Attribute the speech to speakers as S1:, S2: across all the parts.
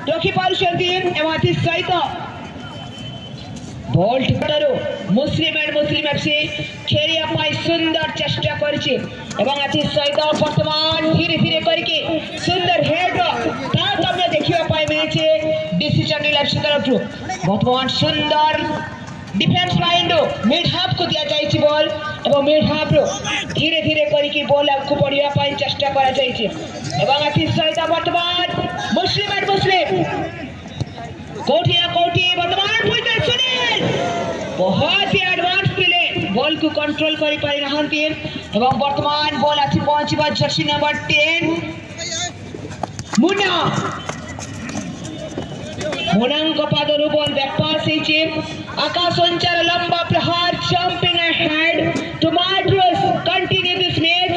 S1: ରଖିପାରୁଛନ୍ତି ଏବଂ ଏଥି ସହିତ ବଲ୍ ଠିକଠାରୁ ମୁସଲିମ ଏଫସି ଖେଳିବା ପାଇଁ ସୁନ୍ଦର ଚେଷ୍ଟା କରିଛି ଏବଂ ଏଥି ସହିତ ବର୍ତ୍ତମାନ ଧୀରେ ଧୀରେ କରିକି ସୁନ୍ଦର ହେଡ୍ର ତାରତମ୍ୟ ଦେଖିବା ପାଇଁ ମିଳିଛି ଡିସି ଚାଣ୍ଡିଲ ଏଫସି ତରଫରୁ। ବର୍ତ୍ତମାନ ସୁନ୍ଦର डिफेन्स लाइन मिड हाफ को दिया जाइए बॉल एवं मिड हाफ धीरे धीरे करके बॉल को पड़िया पाई चेष्टा करा जाइए एवं अति सहित वर्तमान मुस्लिम एंड मुस्लिम कोठिया कोठी वर्तमान भूते सुनील बहुत ही एडवांस प्ले बॉल को कंट्रोल करि पारि नहंती एवं वर्तमान बॉल आसी पहुंचबा जर्सी नंबर 10 मुन्ना मुनांग पादरू बॉल बैक पास आकाश संचार लंबा प्रहार जंपिंग अहेड टू मार्ट्रोस continue this match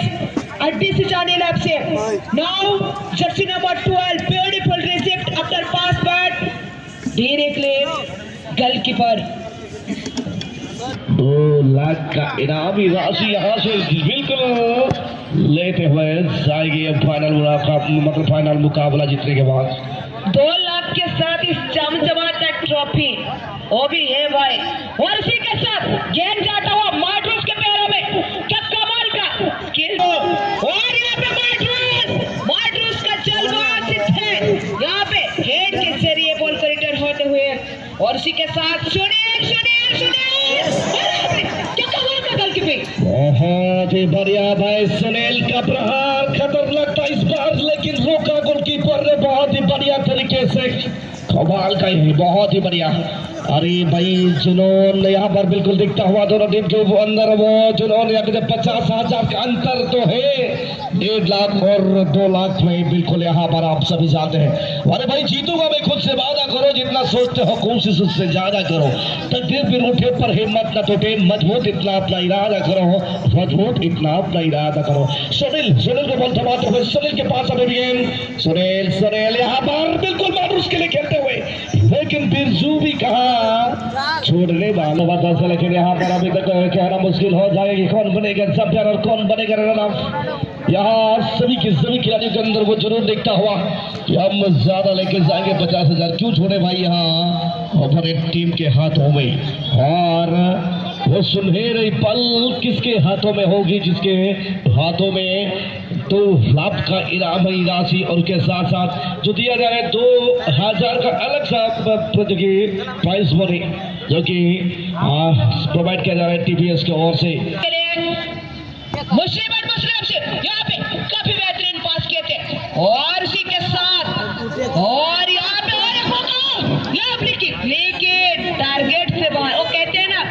S1: at DC channel FC now jersey number 12 beautiful received after pass back directly goalkeeper
S2: 2 lakh का इनामी राशि यहाँ से बिल्कुल लेते हुए जाएगी अब फाइनल मुकाबला जीतने के बाद
S1: 2 लाख के साथ इस जमजमाता ट्रॉफी वो भी है भाई और इसी के साथ गेंद जाता हुआ मार्ट्रोस के पैरों में क्या कमाल का स्किल और यहाँ पे मार्ट्रोस का जलवा सिद्ध है यहाँ पे हेड के जरिए बॉल को रिटर्न होते हुए और इसी के साथ सुनील क्या कमाल का गोलकीपिंग
S2: बहुत ही बढ़िया भाई सुनील का प्रहार खतरनाक था इस बार लेकिन रोका गोलकीपर ने बहुत ही बढ़िया तरीके से कमाल का ही बहुत ही बढ़िया। अरे भाई जुनून यहाँ पर बिल्कुल दिखता हुआ दोनों टीम के अंदर वो जुनून 50,000 का अंतर तो है 1.5 लाख और 2 लाख में बिल्कुल यहाँ पर आप सभी जानते हैं। अरे भाई जीतूंगा मैं खुद से वादा करो जितना सोचते हो कोशिश उससे ज्यादा करो तकदीर फिर उठे पर हिम्मत न टूटे मजबूत इतना अपना इरादा करो मजबूत इतना अपना इरादा करो। सुनील को बोल थमाते हुए सुनील के पास अभी भी सुनील यहाँ पर बिल्कुल मारूस के लिए खेलते हुए लेकिन बिरजू भी कहा छोड़ने वालों बात ऐसा लेकिन यहाँ पर अभी तक कहना मुश्किल हो जाएगी कौन बनेगा चैंपियन और कौन बनेगा रनर। यहाँ सभी खिलाड़ियों के अंदर वो जरूर देखता हुआ कि हम ज्यादा लेके जाएंगे 50,000 क्यों छोड़े भाई यहाँ अपोनेंट टीम के हाथों में और वो सुनहरे पल किसके हाथों में होगी जिसके हाथों में 2 लाख का इनामी राशि और उसके साथ साथ जो दिया जा रहा है 2,000 का अलग सा प्राइज मनी जो कि प्रोवाइड किया जा रहा है TPS की ओर से।
S1: मुस्लिम से यहाँ पे काफी बेहतरीन पास किए थे और इसी के साथ और यहाँ पे लेकिन टारगेट से बाहर वो कहते हैं ना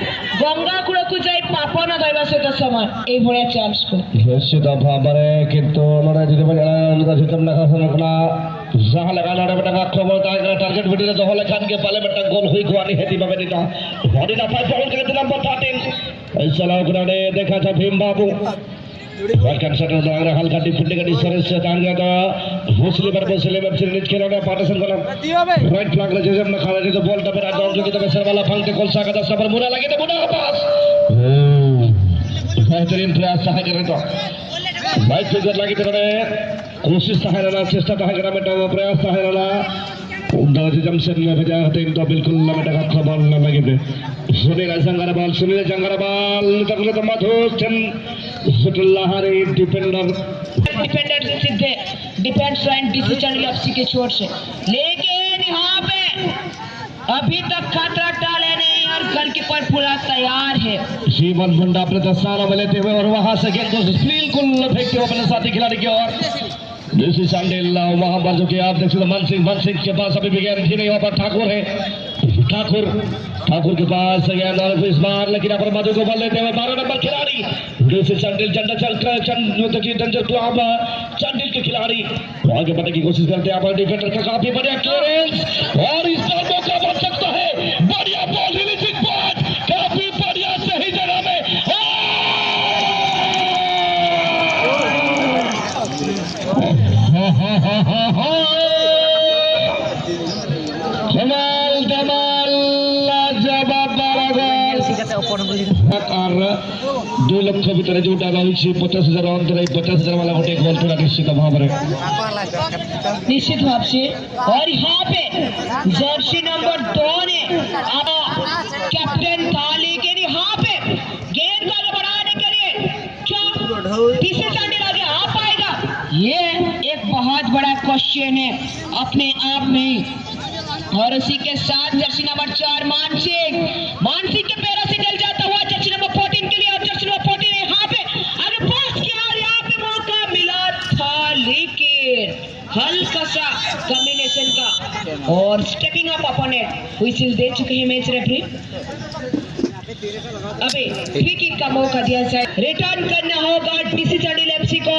S1: गंगा कुड़कू जाए पापा ना दैवा से समय এই ভরে চান্স को
S2: निश्चित भाବରେ কিন্তু আমরা যদি সিস্টেম লেখা শোনা जहाँ लगाना बेटा खबर टारगेट भितर जहाँ लेखान के पाले बेटा गोल हुई गुआनी हेती बाबे दिता बॉडी ना फाइव बॉल करते नंबर 13 चला उकराने देखा था भीम बाबू वेलकम सेटर लग रहा हल्का डिफेंडिंग का डिस्टर्बेंस से टारगेट मुस्लिम एफसी नीचे खेलने पार्टिशन कलम राइट फ्लैग ले जब ना खाने तो बॉल तब रात जो की तब सर वाला फंक कोल साका 10 नंबर मुना लगे तो मुना पास बेहतरीन प्रयास सहाय करे तो राइट फिगर लगी तो कोशिश सहाय रहना चेष्टा सहाय करना बेटा वो प्रयास सहाय रहना दादी जमशेद ने भेजा हते तो बिल्कुल ना बेटा खबर न लगे थे सुनील जंगरा बॉल तकले तो मधुचन सुटल्लाहरे डिफेंडर
S1: से सीधे defence line DC channel FC के छोर से लेकिन यहाँ पे अभी तक खतरा टाले नहीं और गोलकीपर पूरा तैयार है।
S2: जीवन मुंडा अपने दस्ताना में लेते हुए और वहां से गेंद को बिल्कुल फेंकते हुए अपने साथी खिलाड़ी की ओर डीसी चैनल वहां पर जो कि आप देख सकते मन सिंह के पास अभी भी गेंद थी नहीं वहां पर ठाकुर है ठाकुर के पास गेंद इस बार लेकिन यहाँ पर मधु को बल लेते हुए 12 नंबर खिलाड़ी डीसी चैनल चंडिल के खिलाड़ी आगे बढ़ने की कोशिश करते हैं डिफेंडर का काफी बढ़िया क्लियरेंस और इस बार मौका बन सकता है बढ़िया बॉल रिलीजिंग बॉल काफी बढ़िया सही जगह में আর 2 লক্ষ ভিতরে जोटा रही 50,000 अंतर 50,000 वाला गोटे गोल पूरा निश्चित भाव में
S1: निश्चित भाव से। और यहाँ पे जर्सी नंबर 2 ने कैप्टन था, लेकिन यहाँ पे गेंद को आगे बढ़ाने के लिए क्या तीसरे चांडिल आगे आ पाएगा, ये एक बहुत बड़ा क्वेश्चन है अपने आप में। और उसी के साथ जर्सी नंबर 4 मानसिक के पैरों से डल जाता हुआ जर्सी नंबर 14 के लिए, और जर्सी नंबर 14 ने यहाँ पे आगे पास किया और यहाँ पे मौका मिला था, लेकिन हल्का सा कॉम्बिनेशन का और स्टेपिंग अप अपोनेंट व्हिसिल दे चुके हैं मैच रेफरी। अभी फ्री किक का मौका दिया जाए, रिटर्न करना होगा डीसी चांडिल एफसी को।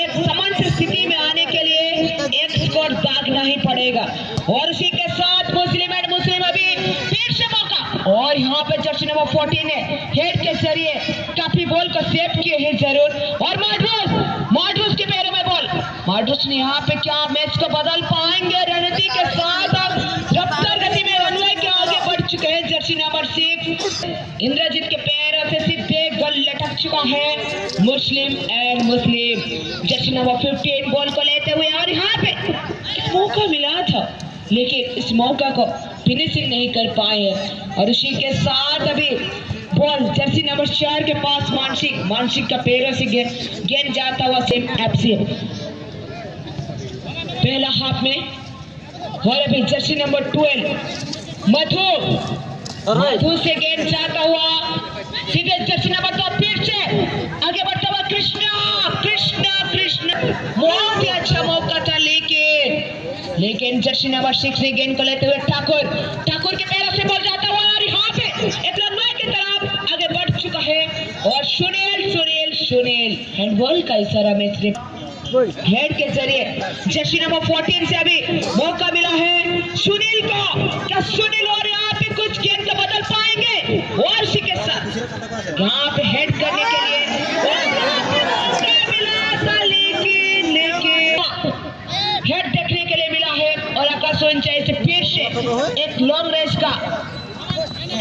S1: एक समान स्थिति में आने के लिए एक स्कोर दागना ही पड़ेगा। और उसी के साथ मुस्लिम अभी फिर से मौका, और यहाँ पे जर्सी नंबर 14 ने हेड के जरिए काफी बॉल को सेव किए हैं जरूर। और मार्ड्रूस के पैरों में बॉल, मार्ड्रूस ने यहाँ पे क्या मैच को बदल पाएंगे रणनीति के साथ। अब रफ्तार गति में रनवे के आगे बढ़ चुके हैं जर्सी नंबर 6। इंद्रजीत के पैरों से सीधे गोल लटक चुका है मुस्लिम जर्सी नंबर 15 बॉल को लेते हुए, और यहाँ पे मौका मिला था लेकिन इस मौका को फिनिशिंग नहीं कर पाए हैं। और उसी के साथ अभी बॉल जर्सी नंबर 4 के पास मानसिक का पैरों से गेंद जाता हुआ सेम एफसी पहला हाफ में। और अभी जर्सी नंबर 12 मधु से गेंद जाता हुआ सीधे जर्सी नंबर 2 फिर से आगे बढ़ता हुआ कृष्णा बहुत ही अच्छा मौका था, लेकिन जर्सी नंबर 6 ने गेंद को लेते हुए ठाकुर के पैरों से बॉल जाता हुआ, और यहाँ पे एक रनवे की तरफ आगे बढ़ चुका है। और सुनील हैंडबॉल का इशारा में सिर्फ हेड के जरिए जर्सी नंबर 14 से अभी मौका मिला है सुनील को। क्या सुनील और यहाँ पे कुछ गेंद को बदल पाएंगे? और इसी के साथ यहाँ पे हेड करने के लिए मिला था, लेकिन हेड देखने के लिए मिला है। और आकाश वंचाई से फिर से एक लॉन्ग रेंज का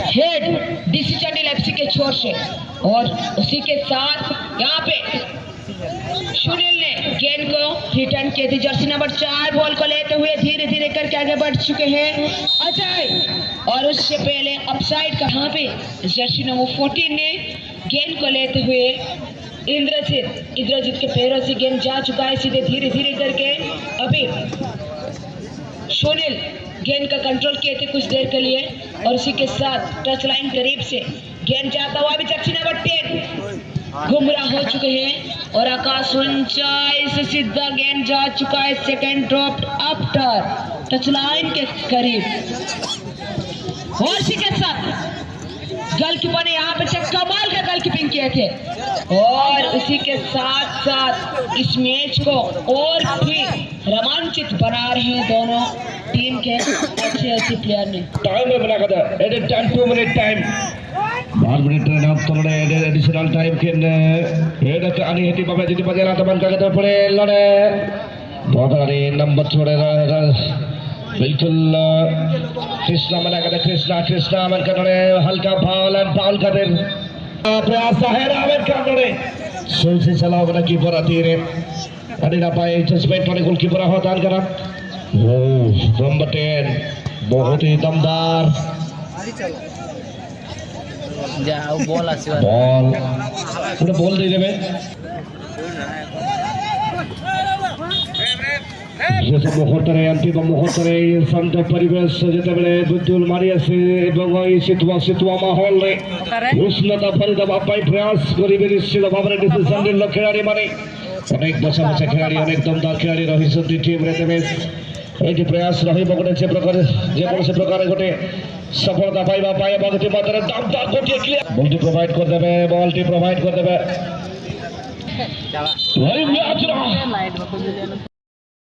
S1: हेड डीसी चांडिल एफसी के छोर से। और उसी के साथ यहाँ पे सुनील ने गेंद को रिटर्न किए थे। जर्सी नंबर 4 बॉल को लेते हुए धीरे धीरे करके आगे बढ़ चुके हैं अजय, और उससे पहले अपसाइड का यहाँ पे जर्सी नंबर 14 ने गेंद को लेते हुए इंद्रजीत के पैरों से गेंद जा चुका है सीधे धीरे धीरे करके। अभी सुनील गेंद का कंट्रोल किए थे कुछ देर के लिए, और उसी के साथ टच लाइन करीब से गेंद जाता हुआ अभी जर्सी नंबर 10 गुमराह हो चुके हैं, और आकाश ऊंचाई से सीधा गेंद जा चुका है second drop after touch line के करीब। और इसी के साथ गोलकीपर ने यहाँ पे कमाल का गोलकीपिंग किए थे, और उसी के साथ साथ इस मैच को और भी रोमांचित बना रहे हैं दोनों टीम के अच्छे प्लेयर ने।
S2: टाइम में बना कर added time 2 minute time 12 minute run आप तो एडिशनल टाइम के एड आनी हेती बाबा जी बजे रात बन का पड़े लड़े बहुत सारे नंबर छोड़े बिल्कुल कृष्णा मना कर कृष्णा मन कर हल्का फाउल का दिन प्रयास है रावण का सोल से चला बना कीपर आती रे अरे ना पाए जजमेंट वाले गोलकीपर होता करा नंबर 10 बहुत ही दमदार बॉल दे देवे मुहूर्तरे अंतिम मुहूर्तरे शांत परिवेश जितेबले विद्युल मारी आसे शीतुआ माहौल रे उष्णता भरी दबा पाई प्रयास करिबे निश्चित भाव में डिसीजन ले खिलाड़ी माने अनेक बसा खिलाड़ी अनेक दमदार खिलाड़ी रही टीम रे तेबे एटी प्रयास रही गोटे जे प्रकार गोटे सफलता पाइबा पाए बागटी मात्र दमदार गोटे क्लियर बॉल प्रोवाइड कर देबे